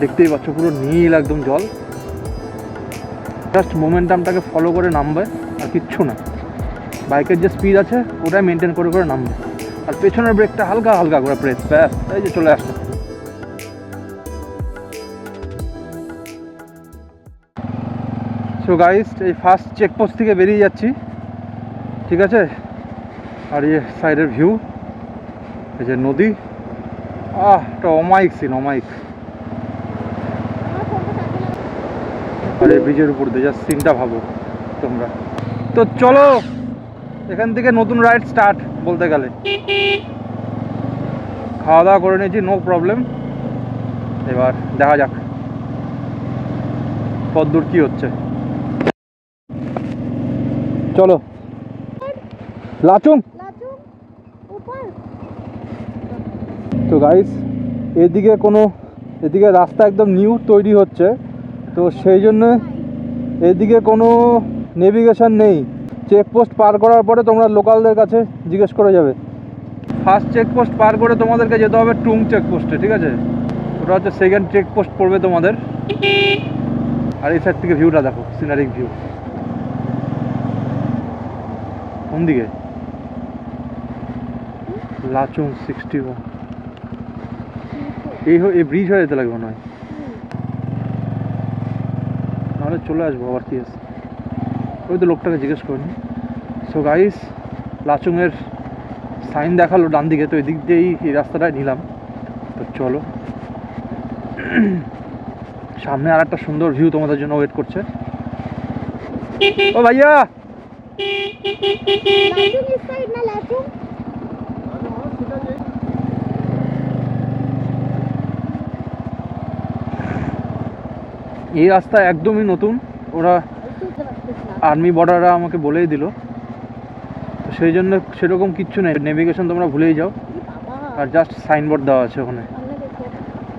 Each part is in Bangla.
দেখতেই পাচ্ছ পুরো নীল একদম জল। জাস্ট মোমেন্টামটাকে ফলো করে নামবে, আর কিচ্ছু না। বাইকের যে স্পিড আছে ওটাই মেনটেন করে করে নামবে, আর পেছনের ব্রেকটা হালকা হালকা করে প্রেস, ব্যাস এই যে চলে আসলো। সো গাইস, এই ফার্স্ট চেকপোস্ট থেকে বেরিয়ে যাচ্ছি, ঠিক আছে। আর এই সাইডের ভিউ, এই যে নদী, একটা অমায়িক সিন, অমায়িক। আর এই ব্রিজের উপর দিয়ে জাস্ট সিনটা ভাবো তোমরা। তো চলো এখান থেকে নতুন রাইড স্টার্ট বলতে গেলে। খাওয়া দাওয়া করে নিয়েছি, নো প্রবলেম। এবার দেখা যাক কতদূর কি হচ্ছে। চলো লাচুং। তো গাইস, এদিকে রাস্তা একদম নিউ তৈরি হচ্ছে, তো সেই জন্য এদিকে কোনো নেভিগেশন নেই। চেকপোস্ট পার করার পরে তোমরা লোকালদের কাছে জিজ্ঞেস করে যাবে। ফার্স্ট চেকপোস্ট পার করে তোমাদেরকে যেতে হবে টুং চেকপোস্টে, ঠিক আছে। ওটা হচ্ছে সেকেন্ড চেকপোস্ট পড়বে তোমাদের। আর এই সাইড থেকে ভিউটা দেখো, সিনারিক ভিউ। কোন দিকে? লাচুং 61। এই ব্রিজ হয়ে যেতে লাগবে মনে হয়, নাহলে চলে আসবো আবার কি আছে। ওই তো লোকটাকে জিজ্ঞেস করিনি। সো গাইস, লাচুংয়ের সাইন দেখালো ডান দিকে, তো এই দিক দিয়েই এই রাস্তাটায় নিলাম। তো চলো, সামনে আর একটা সুন্দর ভিউ তোমাদের জন্য ওয়েট করছে। ও ভাইয়া, এই রাস্তা একদমই নতুন, ওরা আর্মি বর্ডাররা আমাকে বলেই দিল, তো সেই জন্য সেরকম কিচ্ছু নেই, নেভিগেশন তোমরা ভুলেই যাও। আর জাস্ট সাইনবোর্ড দেওয়া আছে ওখানে,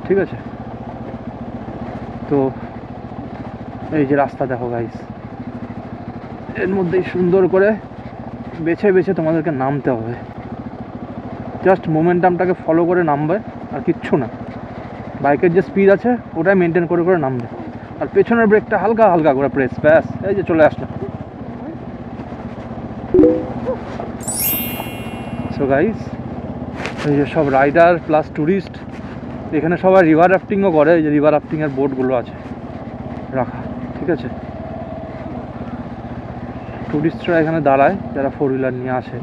ঠিক আছে। তো এই যে রাস্তা দেখো গাইস, এর মধ্যেই সুন্দর করে বেছে বেছে তোমাদেরকে নামতে হবে। জাস্ট মোমেন্টামটাকে ফলো করে নামবে, আর কিচ্ছু না। বাইকের যে স্পিড আছে ওটাই মেনটেন করে করে নামবে, আর পেছনের ব্রেকটা হালকা হালকা করে প্রেস, ব্যাস এই যে চলে আসলো। সো গাইস, এই যে সব রাইডার প্লাস ট্যুরিস্ট, এখানে সবাই রিভার রাফটিংও করে। এই যে রিভার রাফটিংয়ের বোটগুলো আছে রাখা, ঠিক আছে। ট্যুরিস্টরা এখানে দাঁড়ায় যারা 4 হুইলার নিয়ে আসে,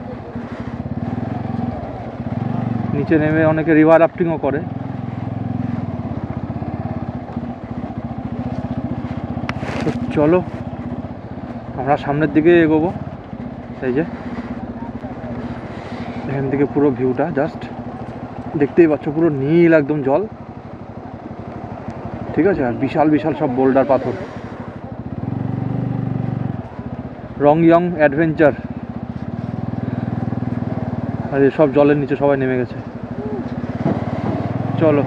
নিচে নেমে অনেকে রিভার রাফটিংও করে। তো চলো আমরা সামনের দিকে এগোবো। এই যে এখান থেকে পুরো ভিউটা জাস্ট দেখতেই পাচ্ছ, পুরো নীল একদম জল, ঠিক আছে। আর বিশাল বিশাল সব বোল্ডার পাথর। রংইয়ং অ্যাডভেঞ্চার। আর সব জলের নিচে সবাই নেমে গেছে। চলো